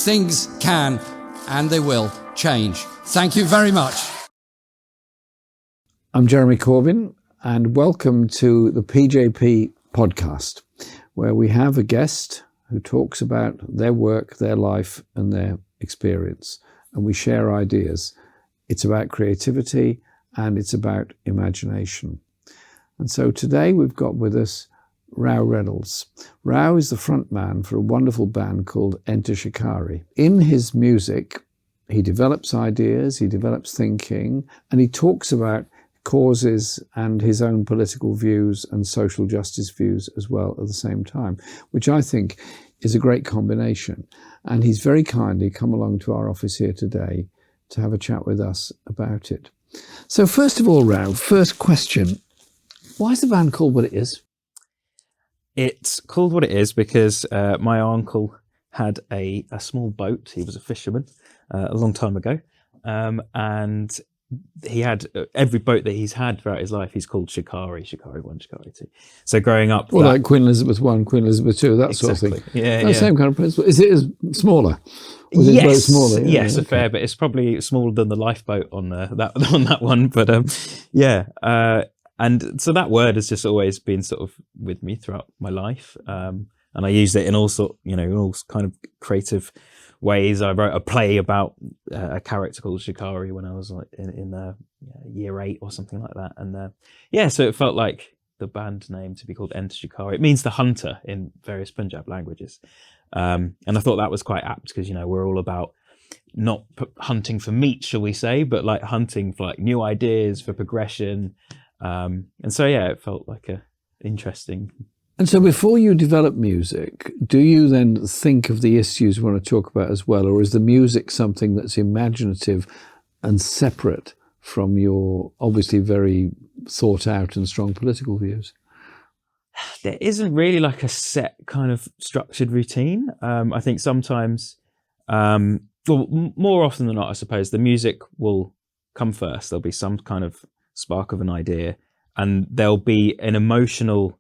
things can and they will change. Thank you very much. I'm Jeremy Corbyn, and welcome to the PJP podcast, where we have a guest who talks about their work, their life, and their experience, and we share ideas. It's about creativity and it's about imagination. And so today we've got with us Rou Reynolds. Rou is the frontman for a wonderful band called Enter Shikari. In his music, he develops ideas, he develops thinking, and he talks about causes and his own political views and social justice views as well at the same time, which I think is a great combination. And he's very kindly come along to our office here today to have a chat with us about it. So first of all, Rou, first question, why is the band called what it is? It's called what it is because my uncle had a small boat. He was a fisherman a long time ago, and he had every boat that he's had throughout his life. He's called Shikari, Shikari 1, Shikari 2. So growing up, well, like Queen Elizabeth 1, Queen Elizabeth 2, that sort of thing. Yeah, Same kind of principle. Is it smaller? Was it boat smaller? Yeah, yes, a fair bit. It's probably smaller than the lifeboat on that one, but and so that word has just always been sort of with me throughout my life, and I used it in all kind of creative ways. I wrote a play about a character called Shikari when I was like in year 8 or something like that, and so it felt like the band name to be called Enter Shikari. It means the hunter in various Punjab languages, and I thought that was quite apt because we're all about not hunting for meat, shall we say, but like hunting for like new ideas, for progression, and so it felt like a interesting. And so before you develop music, do you then think of the issues you want to talk about as well? Or is the music something that's imaginative and separate from your obviously very thought out and strong political views? There isn't really like a set kind of structured routine. I think sometimes, more often than not, I suppose, the music will come first. There'll be some kind of spark of an idea and there'll be an emotional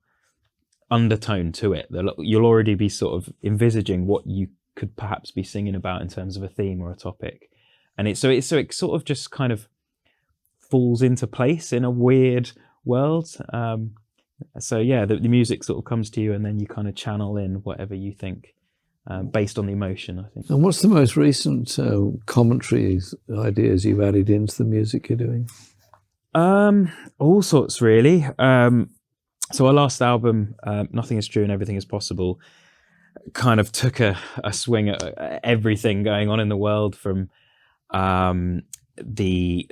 undertone to it. You'll already be sort of envisaging what you could perhaps be singing about in terms of a theme or a topic, and it sort of just kind of falls into place in a weird world. The music sort of comes to you, and then you kind of channel in whatever you think based on the emotion, I think. And what's the most recent commentaries, ideas you've added into the music you're doing? All sorts, really. So our last album, Nothing Is True and Everything Is Possible, kind of took a swing at everything going on in the world from basically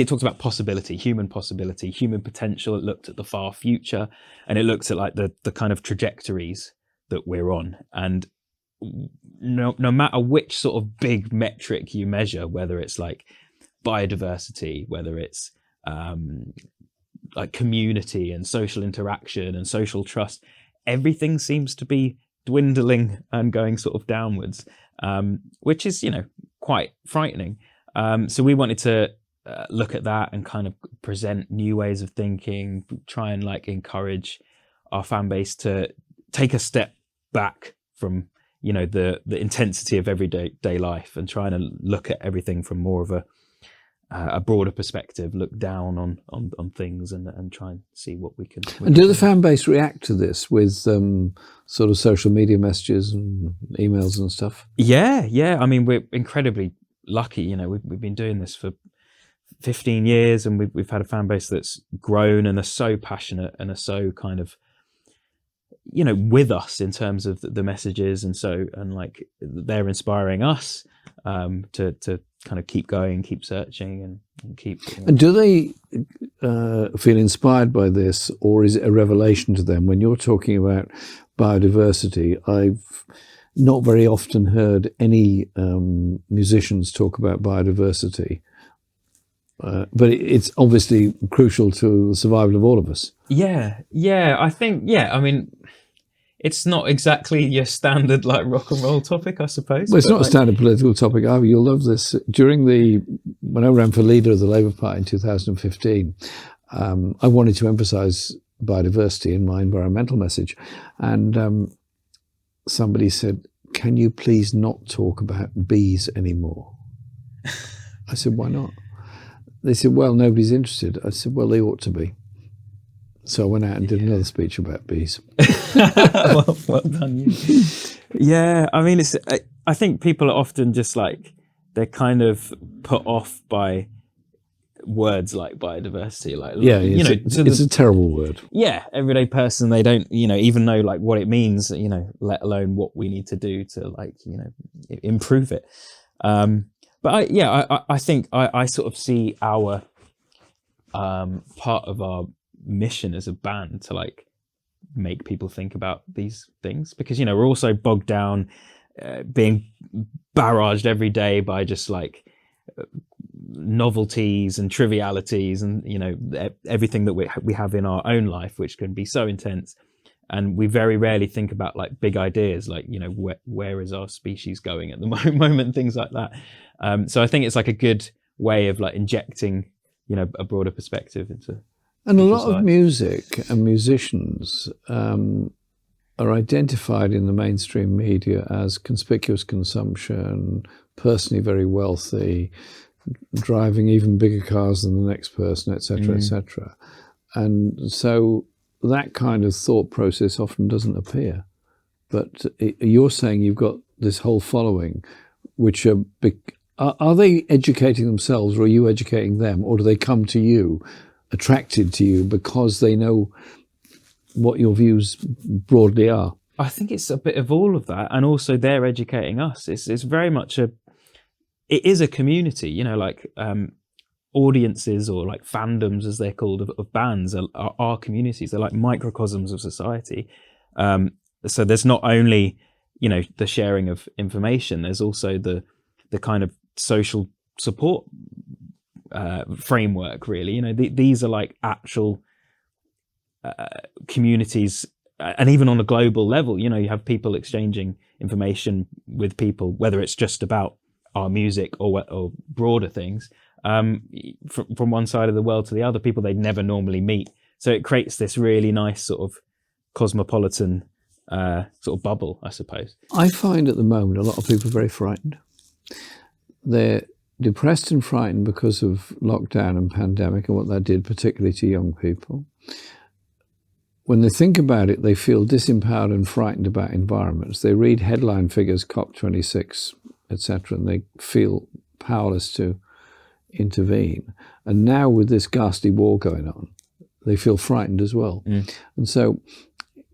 it talks about possibility, human potential. It looked at the far future, and it looked at like the kind of trajectories that we're on. And no matter which sort of big metric you measure, whether it's like biodiversity, whether it's like community and social interaction and social trust, everything seems to be dwindling and going sort of downwards, which is quite frightening. So we wanted to look at that and kind of present new ways of thinking, try and like encourage our fan base to take a step back from the intensity of everyday life and trying to look at everything from more of a broader perspective, look down on things and try and see what we can. And do the fan base react to this with sort of social media messages and emails and stuff? Yeah. I mean, we're incredibly lucky. We've been doing this for 15 years, and we've had a fan base that's grown and are so passionate and are so kind of with us in terms of the messages, and like they're inspiring us to kind of keep going, keep searching, and keep. And do they feel inspired by this, or is it a revelation to them? When you're talking about biodiversity, I've not very often heard any musicians talk about biodiversity, but it's obviously crucial to the survival of all of us. Yeah, I think, I mean, it's not exactly your standard like rock and roll topic, I suppose. Well, it's not a standard political topic either. You'll love this. When I ran for leader of the Labour Party in 2015, I wanted to emphasise biodiversity in my environmental message. And somebody said, can you please not talk about bees anymore? I said, why not? They said, well, nobody's interested. I said, well, they ought to be. So I went out and did another speech about bees. well done, you. Yeah, I mean, I think people are often just like, they're kind of put off by words like biodiversity. Like, Yeah, you know, it's a terrible word. Yeah, everyday person, they don't, you know, even know like what it means, you know, let alone what we need to do to like, you know, improve it. But I think I sort of see our part of our mission as a band to like make people think about these things, because, you know, we're also bogged down being barraged every day by just like novelties and trivialities and, you know, everything that we have in our own life, which can be so intense. And we very rarely think about like big ideas, like, you know, where is our species going at the moment, things like that. So I think it's like a good way of like injecting, you know, a broader perspective into. And a lot of music and musicians are identified in the mainstream media as conspicuous consumption, personally very wealthy, driving even bigger cars than the next person, etc., etc. And so that kind of thought process often doesn't appear. But you're saying you've got this whole following, which are they educating themselves, or are you educating them, or do they come to you, attracted to you because they know what your views broadly are? I think it's a bit of all of that, and also they're educating us. It's very much it is a community, you know, like audiences or like fandoms, as they're called, of bands are communities. They're like microcosms of society. So there's not only, you know, the sharing of information, there's also the kind of social support framework, really. You know, these are like actual communities, and even on a global level, you know, you have people exchanging information with people, whether it's just about our music or broader things, from one side of the world to the other, people they'd never normally meet. So it creates this really nice sort of cosmopolitan sort of bubble, I suppose. I find at the moment a lot of people are very frightened. They're depressed and frightened because of lockdown and pandemic and what that did, particularly to young people. When they think about it, they feel disempowered and frightened about environments. They read headline figures, COP26, etc., and they feel powerless to intervene. And now with this ghastly war going on, they feel frightened as well. And so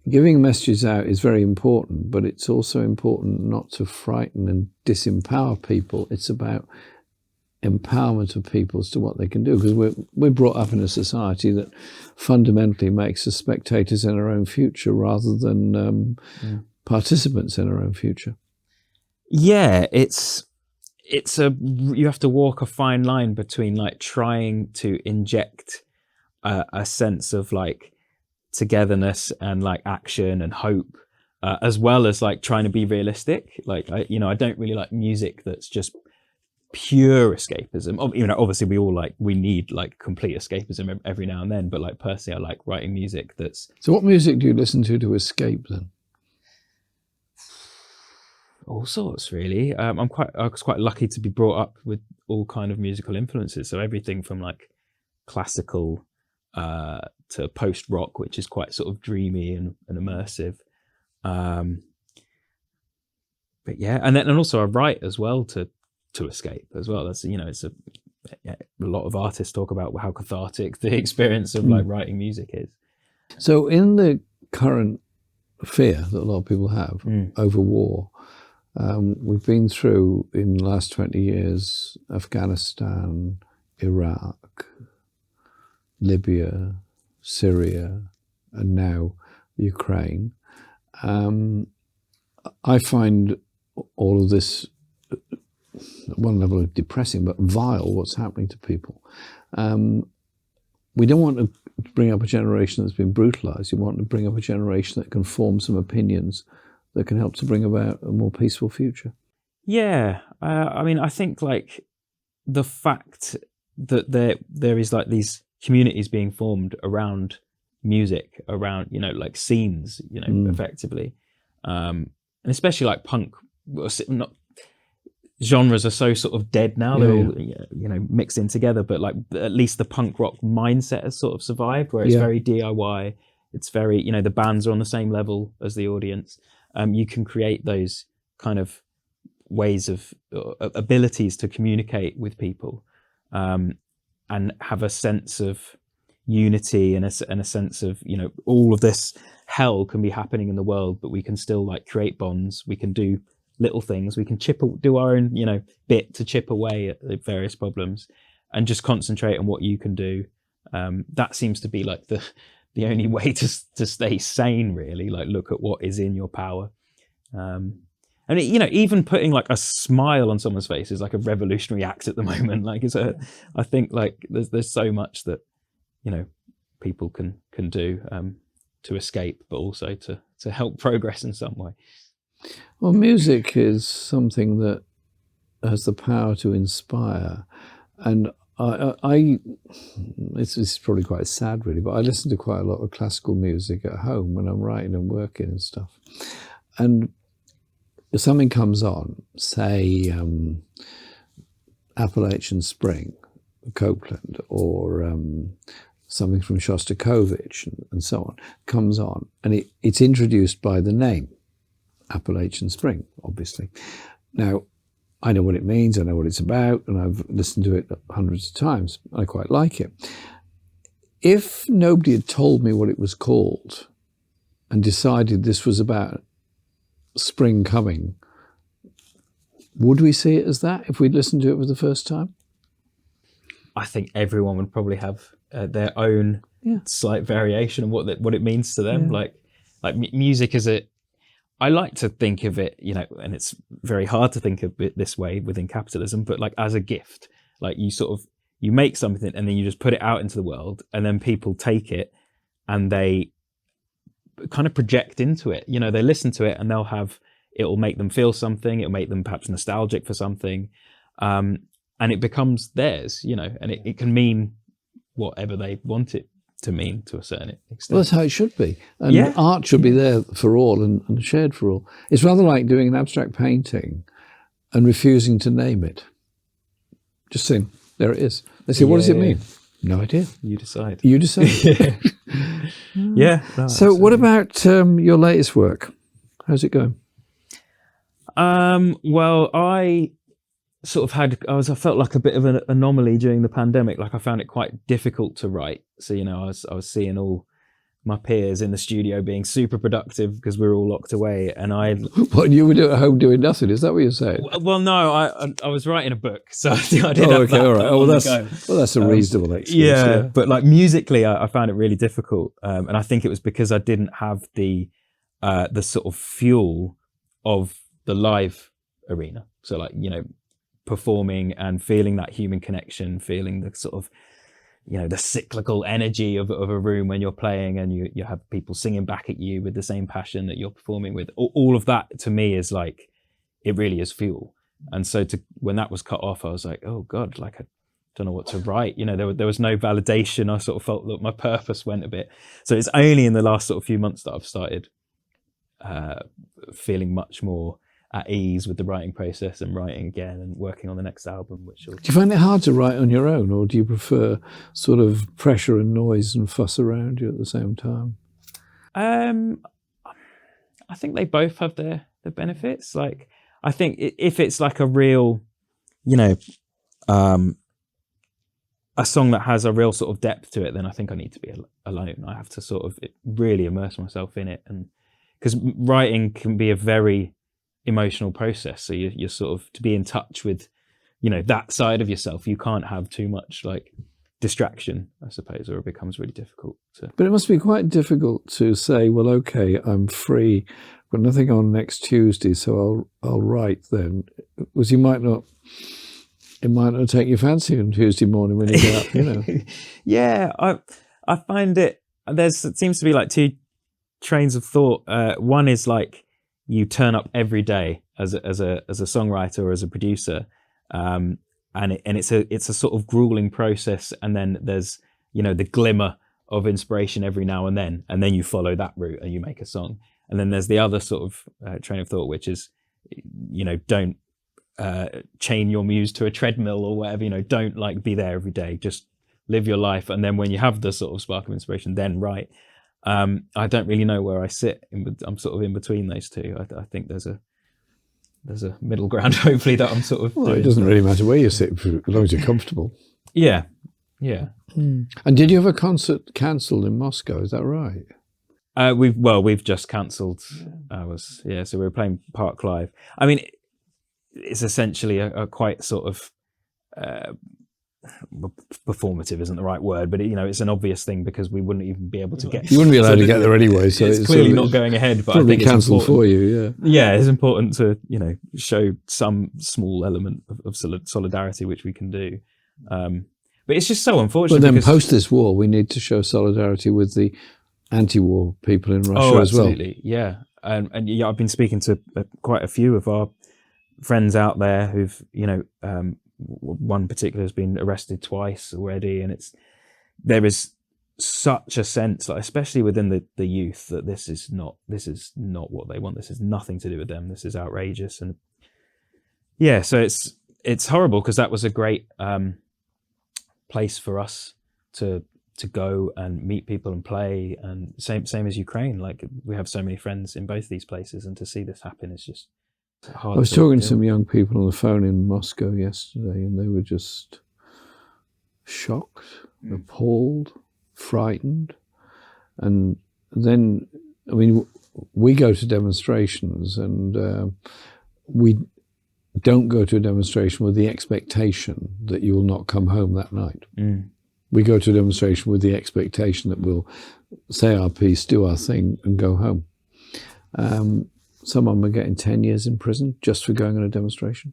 giving messages out is very important, but it's also important not to frighten and disempower people. It's about empowerment of people as to what they can do, because we're brought up in a society that fundamentally makes us spectators in our own future rather than participants in our own future. Yeah, you have to walk a fine line between like trying to inject a sense of like togetherness and like action and hope, as well as like trying to be realistic. Like I don't really like music that's just pure escapism. You know, obviously we need like complete escapism every now and then, but like personally I like writing music that's. So what music do you listen to escape then? All sorts, really. I was quite lucky to be brought up with all kind of musical influences, so everything from like classical to post rock, which is quite sort of dreamy and immersive. But yeah, and also I write as well to escape as well. That's, you know, it's a lot of artists talk about how cathartic the experience of like writing music is. So in the current fear that a lot of people have over war, we've been through in the last 20 years Afghanistan, Iraq, Libya, Syria, and now Ukraine. I find all of this at one level depressing, but vile, what's happening to people. We don't want to bring up a generation that's been brutalized. We want to bring up a generation that can form some opinions that can help to bring about a more peaceful future. Yeah, I mean, I think like the fact that there is like these communities being formed around music, around, you know, like scenes, you know, effectively, and especially like punk not genres are so sort of dead now. They're all, you know, mixed in together, but like at least the punk rock mindset has sort of survived, where it's very DIY. It's very, you know, the bands are on the same level as the audience. You can create those kind of ways of abilities to communicate with people, and have a sense of unity and a sense of, you know, all of this hell can be happening in the world, but we can still like create bonds. We can do little things. We can do our own, you know, bit to chip away at the various problems, and just concentrate on what you can do. That seems to be like the only way to stay sane, really. Like, look at what is in your power. And you know, even putting like a smile on someone's face is like a revolutionary act at the moment. Like, I think like there's so much that, you know, people can do to escape, but also to help progress in some way. Well, music is something that has the power to inspire, and it's probably quite sad, really, but I listen to quite a lot of classical music at home when I'm writing and working and stuff. And if something comes on, say Appalachian Spring, Copeland, or something from Shostakovich and so on, comes on, and it's introduced by the name Appalachian Spring, obviously. Now, I know what it means, I know what it's about, and I've listened to it hundreds of times. I quite like it. If nobody had told me what it was called and decided this was about spring coming, would we see it as that if we'd listened to it for the first time? I think everyone would probably have their own slight variation of what it means to them. Like music is I like to think of it, you know, and it's very hard to think of it this way within capitalism, but like as a gift. Like you make something and then you just put it out into the world, and then people take it and they kind of project into it. You know, they listen to it and it'll make them feel something. It'll make them perhaps nostalgic for something. And it becomes theirs, you know, and it can mean whatever they want it to mean to a certain extent. Well, that's how it should be. And art should be there for all and shared for all. It's rather like doing an abstract painting and refusing to name it. Just saying, there it is. They say, what does it mean? No idea. You decide. You decide. Yeah. No, so what about your latest work? How's it going? Well, I sort of I felt like a bit of an anomaly during the pandemic. Like, I found it quite difficult to write. So, you know, I was seeing all my peers in the studio being super productive because we were all locked away, and What, you were at home doing nothing? Is that what you're saying? Well, no, I was writing a book, so I did have that. All right. Oh, that's a reasonable excuse. Yeah, but like musically, I found it really difficult, and I think it was because I didn't have the sort of fuel of the live arena. So, like, you know, performing and feeling that human connection, feeling the sort of, you know, the cyclical energy of a room when you're playing, and you have people singing back at you with the same passion that you're performing with. All of that to me is like, it really is fuel. And so when that was cut off, I was like, oh God, like I don't know what to write. You know, there was no validation. I sort of felt that my purpose went a bit. So it's only in the last sort of few months that I've started feeling much more at ease with the writing process and writing again and working on the next album. Do you find it hard to write on your own, or do you prefer sort of pressure and noise and fuss around you at the same time? I think they both have their benefits. Like, I think if it's like a real, you know, a song that has a real sort of depth to it, then I think I need to be alone. I have to sort of really immerse myself in it, and because writing can be a very emotional process, so you're sort of, to be in touch with, you know, that side of yourself, you can't have too much like distraction, I suppose, or it becomes really difficult to... But it must be quite difficult to say, well, okay, I'm free, got nothing on next Tuesday, so I'll write then, because it might not take your fancy on Tuesday morning when you get up, you know. Yeah, I find it seems to be like two trains of thought. One is like, you turn up every day as a songwriter or as a producer, and it's a sort of grueling process, and then there's, you know, the glimmer of inspiration every now and then you follow that route and you make a song. And then there's the other sort of train of thought, which is don't chain your muse to a treadmill or whatever. Don't like be there every day. Just live your life, and then when you have the sort of spark of inspiration, then write. I don't really know where I sit. I'm sort of in between those two. I think there's a middle ground, hopefully, that I'm sort of. Well, it doesn't really matter where you sit as long as you're comfortable. Yeah. And did you have a concert cancelled in Moscow? Is that right? We've just cancelled ours. Yeah, so we were playing Park Live. I mean, it's essentially a quite sort of performative isn't the right word, but it's an obvious thing because we wouldn't even be able to get. You wouldn't be allowed to get there anyway, so it's clearly not going ahead. But I think it's cancelled for you. Yeah, it's important to show some small element of solidarity, which we can do. But it's just so unfortunate. But then post this war, we need to show solidarity with the anti-war people in Russia as well. Absolutely, yeah. And yeah, I've been speaking to quite a few of our friends out there who've, one particular has been arrested twice already, and there is such a sense, like, especially within the youth, that this is not what they want. This has nothing to do with them. This is outrageous, and yeah, so it's horrible because that was a great place for us to go and meet people and play, and same as Ukraine. Like, we have so many friends in both these places, and to see this happen is just hard. I was talking to some young people on the phone in Moscow yesterday, and they were just shocked, appalled, frightened. And then, I mean, we go to demonstrations, and we don't go to a demonstration with the expectation that you will not come home that night. We go to a demonstration with the expectation that we'll say our piece, do our thing, and go home. Some of them are getting 10 years in prison just for going on a demonstration.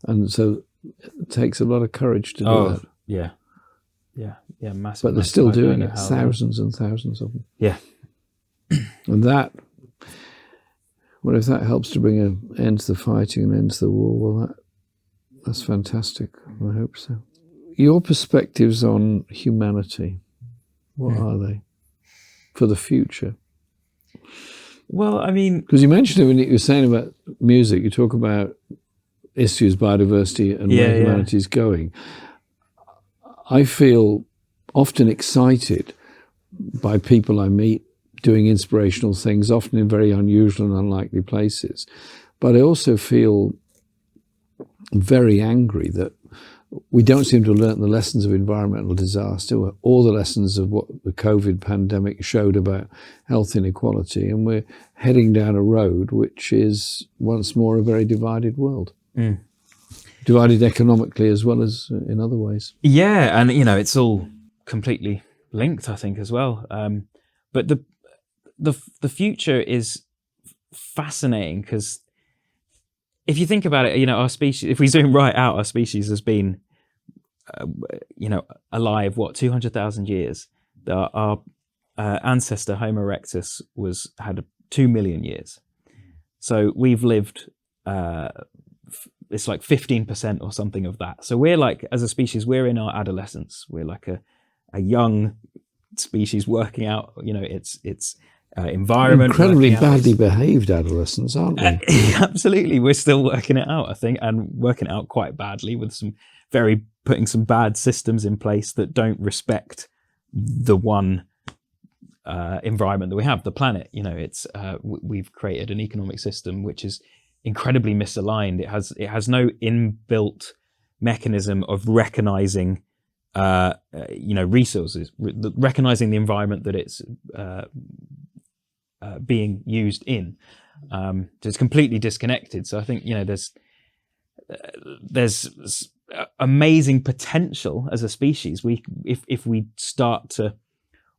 And so it takes a lot of courage to do that. Yeah, massive. But they're still doing it, thousands and thousands of them. Yeah. And well, if that helps to bring an end to the fighting and end to the war, well, that's fantastic. I hope so. Your perspectives on humanity, what are they for the future? Well, I mean, because you mentioned it when you were saying about music, you talk about issues, biodiversity, and where humanity is going. I feel often excited by people I meet doing inspirational things, often in very unusual and unlikely places. But I also feel very angry that we don't seem to have learnt the lessons of environmental disaster, or the lessons of what the COVID pandemic showed about health inequality, and we're heading down a road which is once more a very divided world. Divided economically as well as in other ways. Yeah, and it's all completely linked, I think, as well. But the future is fascinating because if you think about it, our species, if we zoom right out, our species has been, alive, 200,000 years. Our ancestor Homo erectus had 2 million years. So we've lived, it's like 15% or something of that. So we're like, as a species, we're in our adolescence. We're like a young species working out, its environment. Incredibly badly behaved adolescents, aren't we? Absolutely. We're still working it out, I think, and working it out quite badly with putting some bad systems in place that don't respect the one environment that we have, the planet. We've created an economic system which is incredibly misaligned. It has no inbuilt mechanism of recognizing resources, recognizing the environment that it's being used in. So it's completely disconnected. So I think there's amazing potential as a species. If we start to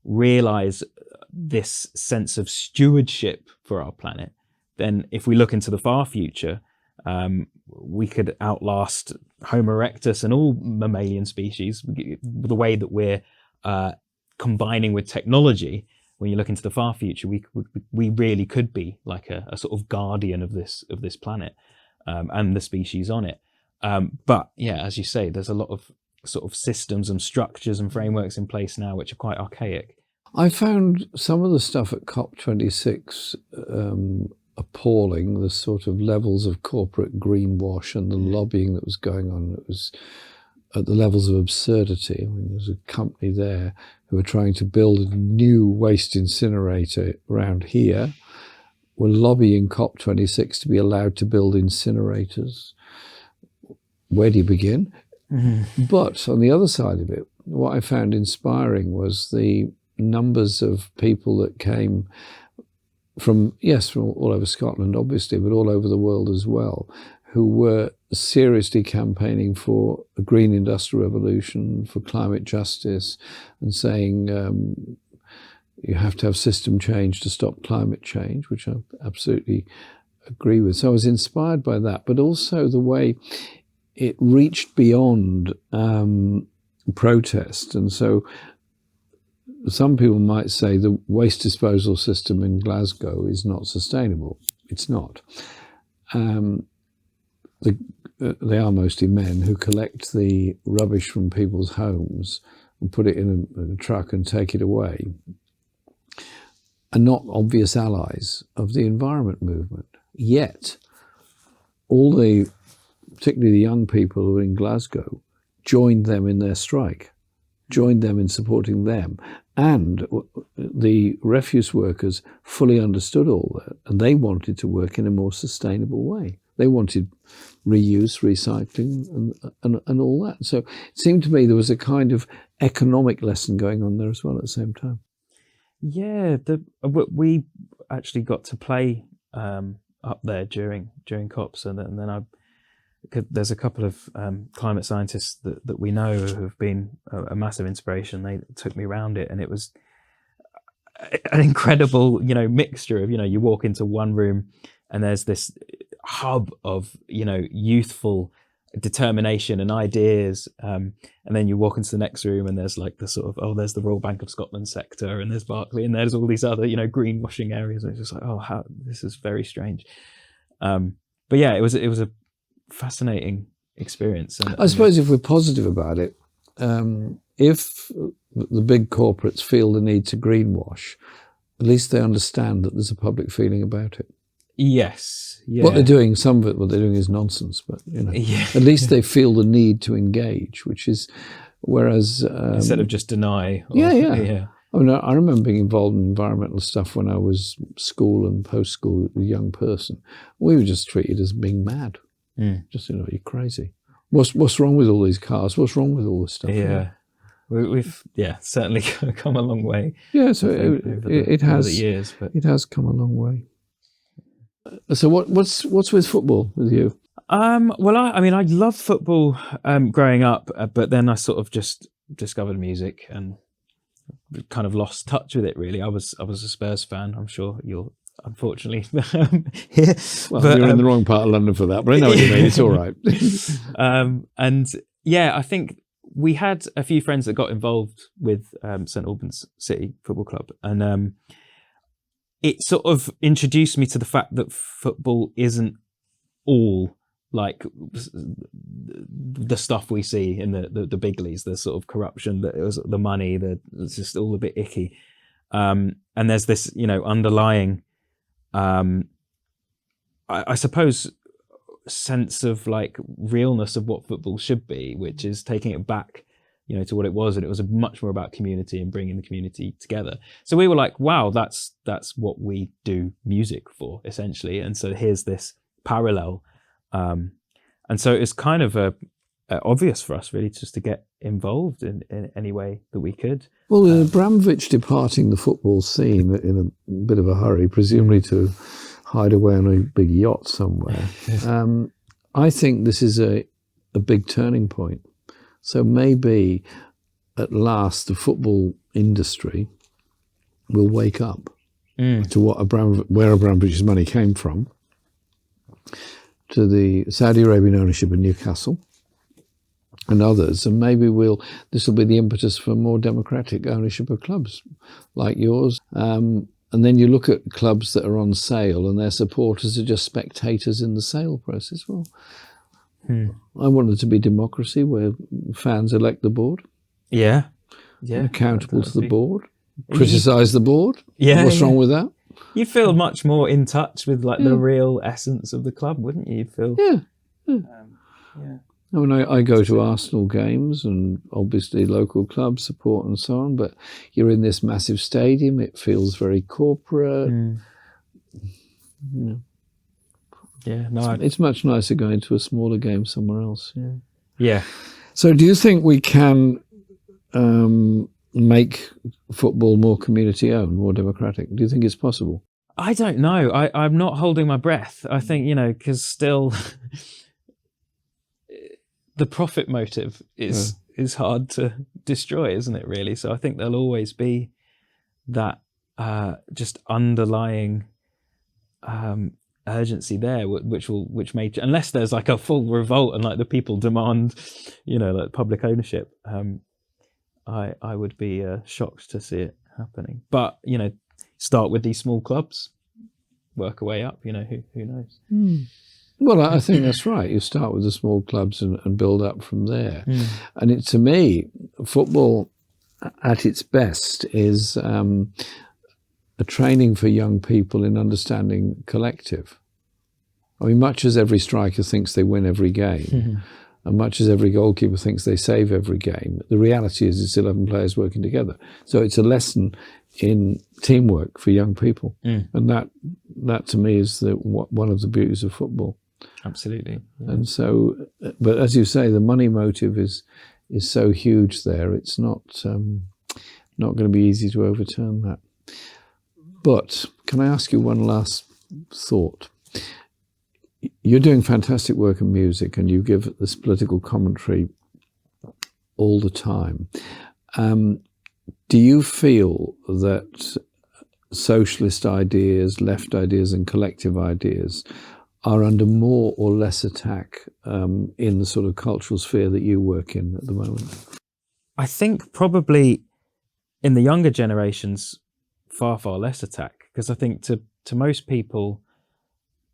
realize this sense of stewardship for our planet, then if we look into the far future, we could outlast Homo erectus and all mammalian species. The way that we're combining with technology, when you look into the far future, we really could be like a sort of guardian of this planet and the species on it. But yeah, as you say, there's a lot of sort of systems and structures and frameworks in place now which are quite archaic. I found some of the stuff at COP26 appalling, the sort of levels of corporate greenwash and the lobbying that was going on. It was at the levels of absurdity. I mean, there's a company there who were trying to build a new waste incinerator around here, were lobbying COP26 to be allowed to build incinerators. Where do you begin? Mm-hmm. But on the other side of it, what I found inspiring was the numbers of people that came from all over Scotland, obviously, but all over the world as well, who were seriously campaigning for a green industrial revolution, for climate justice, and saying you have to have system change to stop climate change, which I absolutely agree with. So I was inspired by that, but also the way it reached beyond protest. And so some people might say the waste disposal system in Glasgow is not sustainable. It's not. They are mostly men who collect the rubbish from people's homes and put it in a truck and take it away, are not obvious allies of the environment movement. Yet, particularly the young people who are in Glasgow, joined them in their strike, joined them in supporting them. And the refuse workers fully understood all that, and they wanted to work in a more sustainable way. They wanted reuse, recycling, and all that. So it seemed to me there was a kind of economic lesson going on there as well at the same time. Yeah, we actually got to play up there during COPs, and then there's a couple of climate scientists that we know who have been a massive inspiration. They took me around it, and it was an incredible, mixture of, you walk into one room and there's this hub of, youthful determination and ideas, and then you walk into the next room and there's like the sort of, there's the Royal Bank of Scotland sector, and there's Barclay, and there's all these other, greenwashing areas, and it's just like, this is very strange. But yeah, it was a fascinating experience. And I suppose if we're positive about it, if the big corporates feel the need to greenwash, at least they understand that there's a public feeling about it. Yes. Yeah. What they're doing, some of it, what they're doing is nonsense, but at least they feel the need to engage, which is, whereas instead of just deny. Yeah. I mean, I remember being involved in environmental stuff when I was school and post-school, a young person. We were just treated as being mad. Just, you're crazy. What's wrong with all these cars? What's wrong with all this stuff? Yeah. We've certainly come a long way. Yeah, so it has. Over the years, but it has come a long way. So what's with football with you? Well, I loved football growing up, but then I sort of just discovered music and kind of lost touch with it. Really, I was a Spurs fan. I'm sure you'll unfortunately hear. Well, but, you're in the wrong part of London for that, but I know what you mean. It's all right. And yeah, I think we had a few friends that got involved with St Albans City Football Club, and it sort of introduced me to the fact that football isn't all like the stuff we see in the big leagues, the sort of corruption, the money, it's just all a bit icky. And there's this, underlying, I suppose, sense of like realness of what football should be, which is taking it back, to what it was, and it was much more about community and bringing the community together. So we were like, wow, that's what we do music for, essentially. And so here's this parallel, and so it's kind of obvious for us, really, just to get involved in any way that we could. Well, Abramovich departing the football scene in a bit of a hurry, presumably to hide away on a big yacht somewhere. I think this is a big turning point. So maybe at last the football industry will wake up to where Abramovich's money came from, to the Saudi Arabian ownership of Newcastle and others, and maybe this will be the impetus for more democratic ownership of clubs like yours. And then you look at clubs that are on sale and their supporters are just spectators in the sale process. Well, I want it to be democracy where fans elect the board. Yeah. Accountable to the board. Criticise the board. What's wrong with that? You'd feel much more in touch with like the real essence of the club, wouldn't you? You'd feel. Yeah. Yeah. I mean, I go to Arsenal games and obviously local club support and so on, but you're in this massive stadium. It feels very corporate. Yeah, no, It's much nicer going to a smaller game somewhere else. yeah. So do you think we can make football more community owned, more democratic? Do you think it's possible? I don't know. I'm not holding my breath. I think, because still the profit motive is hard to destroy, isn't it, really? So I think there'll always be that just underlying urgency there, which may, unless there's like a full revolt and like the people demand, like public ownership, I would be shocked to see it happening. But start with these small clubs, work a way up. Who knows? Well, I think that's right. You start with the small clubs and build up from there. And to me, football at its best is a training for young people in understanding collective. I mean, much as every striker thinks they win every game, and much as every goalkeeper thinks they save every game, the reality is it's 11 players working together. So it's a lesson in teamwork for young people. And that to me is one of the beauties of football. Absolutely. Yeah. And so, but as you say, the money motive is so huge there. It's not going to be easy to overturn that. But can I ask you one last thought? You're doing fantastic work in music and you give this political commentary all the time. Do you feel that socialist ideas, left ideas and collective ideas are under more or less attack in the sort of cultural sphere that you work in at the moment? I think probably in the younger generations, far, far less attack, because I think to most people,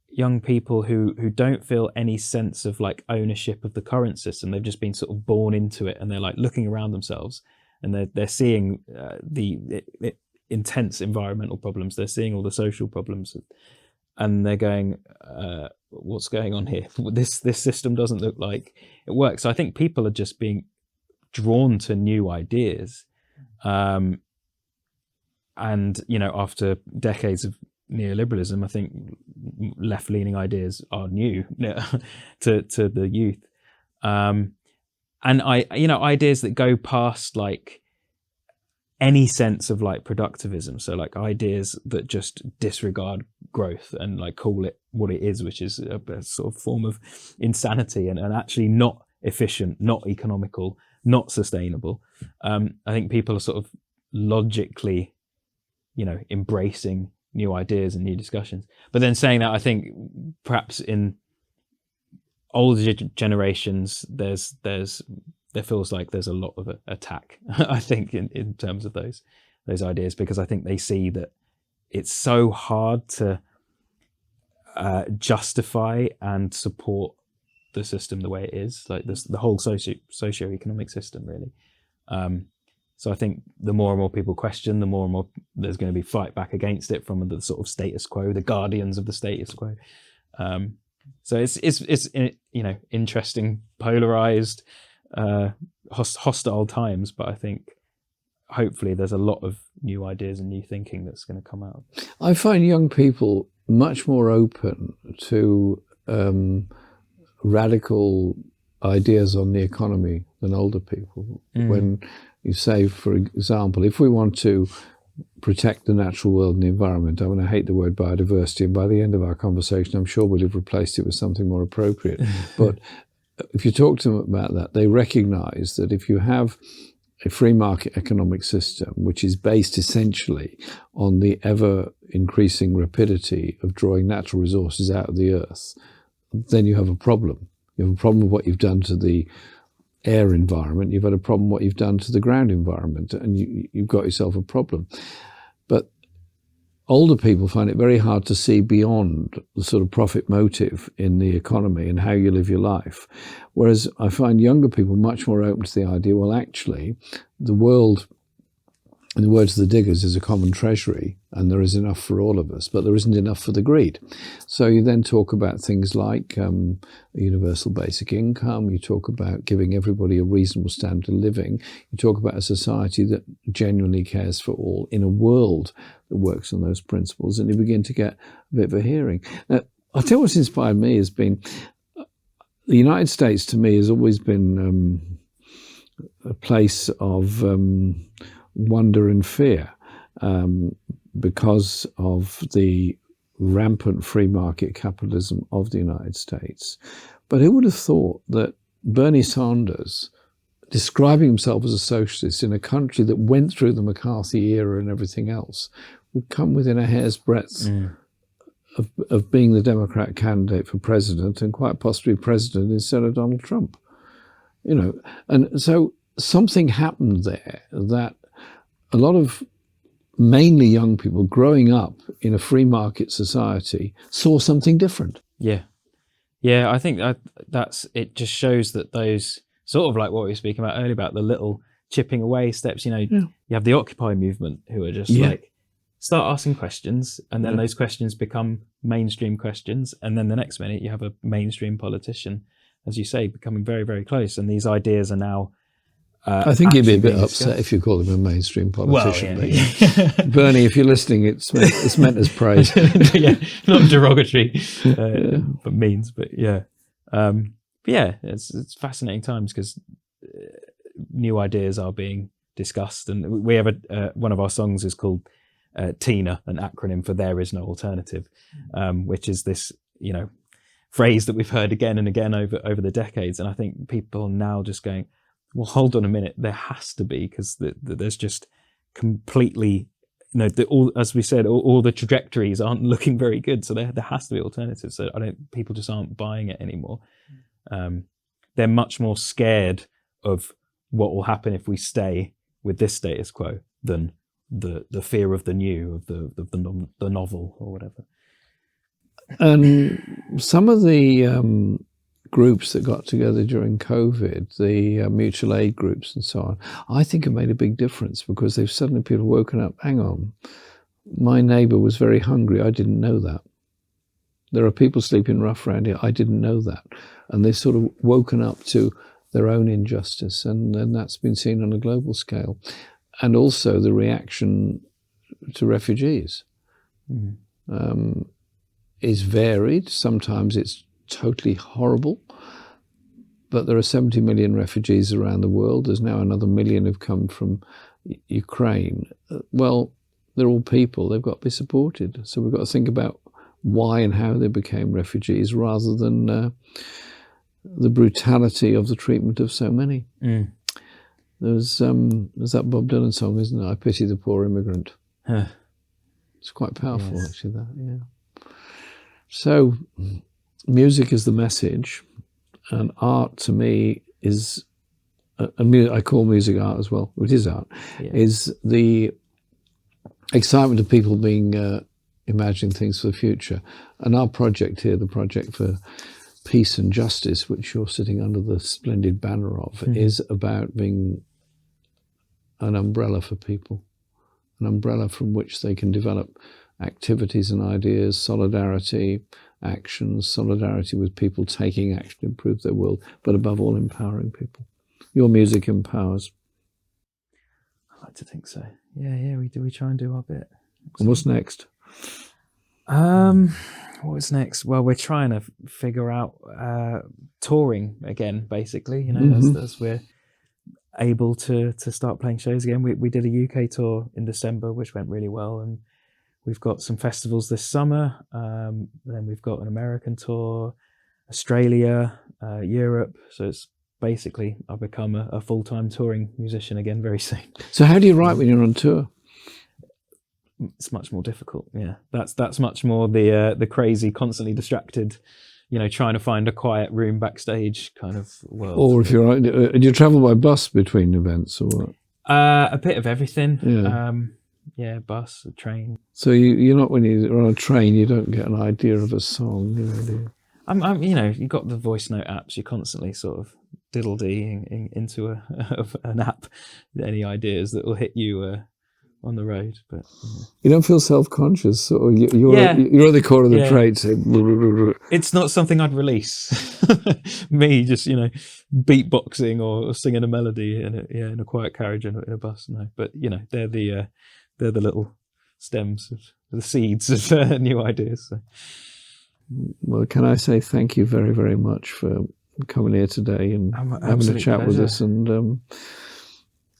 young people who don't feel any sense of like ownership of the current system, they've just been sort of born into it and they're like looking around themselves and they're seeing the intense environmental problems, they're seeing all the social problems, and they're going, what's going on here? This system doesn't look like it works. So I think people are just being drawn to new ideas. And, after decades of neoliberalism, I think left-leaning ideas are new to the youth. And ideas that go past like any sense of like productivism. So like ideas that just disregard growth and like call it what it is, which is a sort of form of insanity and actually not efficient, not economical, not sustainable. I think people are sort of logically, embracing new ideas and new discussions. But then saying that, I think perhaps in older generations, there feels like there's a lot of attack, I think, in terms of those ideas, because I think they see that it's so hard to justify and support the system the way it is, like the whole socio-economic system, really. So I think the more and more people question, the more and more there's going to be fight back against it from the sort of status quo, the guardians of the status quo. So it's interesting, polarized, hostile times, but I think hopefully there's a lot of new ideas and new thinking that's going to come out. I find young people much more open to radical ideas on the economy than older people. When you say, for example, if we want to protect the natural world and the environment, I mean, I hate the word biodiversity, and by the end of our conversation, I'm sure we'd have replaced it with something more appropriate. But if you talk to them about that, they recognize that if you have a free market economic system, which is based essentially on the ever increasing rapidity of drawing natural resources out of the earth, then you have a problem. You have a problem with what you've done to the air environment. You've had a problem with what you've done to the ground environment, and you've got yourself a problem. But older people find it very hard to see beyond the sort of profit motive in the economy and how you live your life. Whereas I find younger people much more open to the idea, well, actually, the world in the words of the Diggers, is a common treasury, and there is enough for all of us, but there isn't enough for the greed. So you then talk about things like a universal basic income, you talk about giving everybody a reasonable standard of living, you talk about a society that genuinely cares for all in a world that works on those principles, and you begin to get a bit of a hearing. Now, I'll tell you what's inspired me has been, the United States to me has always been a place of wonder and fear because of the rampant free market capitalism of the United States. But who would have thought that Bernie Sanders, describing himself as a socialist in a country that went through the McCarthy era and everything else, would come within a hair's breadth of being the Democrat candidate for president, and quite possibly president instead of Donald Trump. You know, and so something happened there that a lot of mainly young people growing up in a free market society saw something different. Yeah, I think that's it. Just shows that those sort of like what we were speaking about earlier about the little chipping away steps. You know, you have the Occupy movement who are just like start asking questions, and then those questions become mainstream questions, and then the next minute you have a mainstream politician, as you say, becoming very, very close, and these ideas are now. I think you'd be a bit upset if you call him a mainstream politician. Well, yeah. Bernie, if you're listening, it's meant as praise. Yeah, not derogatory, but means. But it's fascinating times because new ideas are being discussed, and we have one of our songs is called TINA, an acronym for There Is No Alternative, which is this phrase that we've heard again and again over the decades, and I think people are now just going, well, hold on a minute, there has to be, because there's just completely, as we said, all the trajectories aren't looking very good. So there has to be alternatives. So people just aren't buying it anymore. They're much more scared of what will happen if we stay with this status quo than the fear of the new, of the novel or whatever. And some of the groups that got together during COVID, the mutual aid groups and so on, I think have made a big difference, because they've suddenly people woken up, hang on, my neighbour was very hungry, I didn't know that. There are people sleeping rough around here, I didn't know that. And they've sort of woken up to their own injustice, and that's been seen on a global scale. And also the reaction to refugees is varied. Sometimes it's totally horrible, but there are 70 million refugees around the world. There's now another million have come from Ukraine. Well, they're all people, they've got to be supported. So we've got to think about why and how they became refugees, rather than the brutality of the treatment of so many. There's that Bob Dylan song, isn't it? I Pity the Poor Immigrant. It's quite powerful, actually, that, yeah. So music is the message, and art to me is, I call music art as well, it is art, is the excitement of people being imagining things for the future. And our project here, the Project for Peace and Justice, which you're sitting under the splendid banner of, is about being an umbrella for people, an umbrella from which they can develop activities and ideas, solidarity, actions, solidarity with people taking action to improve their world, but above all, empowering people. Your music empowers. I like to think so. Yeah, we try and do our bit. And what's next? What's next? Well, we're trying to figure out touring again, basically, as we're able to start playing shows again. We did a UK tour in December, which went really well, and we've got some festivals this summer. Then we've got an American tour, Australia, Europe. So it's basically, I've become a full-time touring musician again very soon. So how do you write when you're on tour? It's much more difficult. Yeah, that's much more the crazy, constantly distracted, trying to find a quiet room backstage kind of world. Or if you're, do you travel by bus between events or what? A bit of everything. Yeah. Bus, a train. So you're not, when you're on a train, you don't get an idea of a song, do you? You've got the voice note apps. You're constantly sort of diddle-deeing into an app. Any ideas that will hit you on the road. But you don't feel self-conscious, or you're Yeah. you're at the core of the Yeah. trade saying, it's not something I'd release. Me just beatboxing or singing a melody in a quiet carriage in a bus. No, but they're the little stems of the seeds of new ideas. So. well, can I say thank you very, very much for coming here today and having a chat with us, and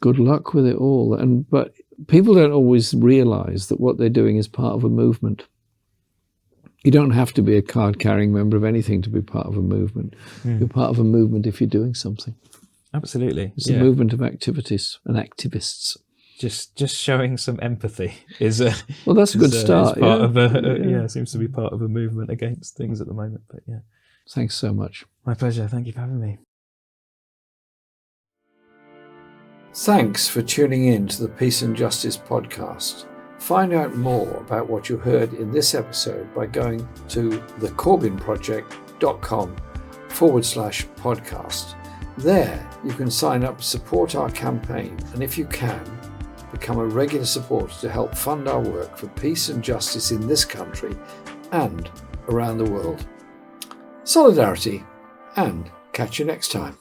good luck with it all. But people don't always realise that what they're doing is part of a movement. You don't have to be a card-carrying member of anything to be part of a movement. You're part of a movement if you're doing something. Absolutely. It's a movement of activities and activists. Just showing some empathy is well, that's a good start. Part of seems to be part of a movement against things at the moment. But yeah, thanks so much. My pleasure. Thank you for having me. Thanks for tuning in to the Peace and Justice podcast. Find out more about what you heard in this episode by going to thecorbynproject.com/podcast. There you can sign up to support our campaign, and if you can, become a regular supporter to help fund our work for peace and justice in this country and around the world. Solidarity, and catch you next time.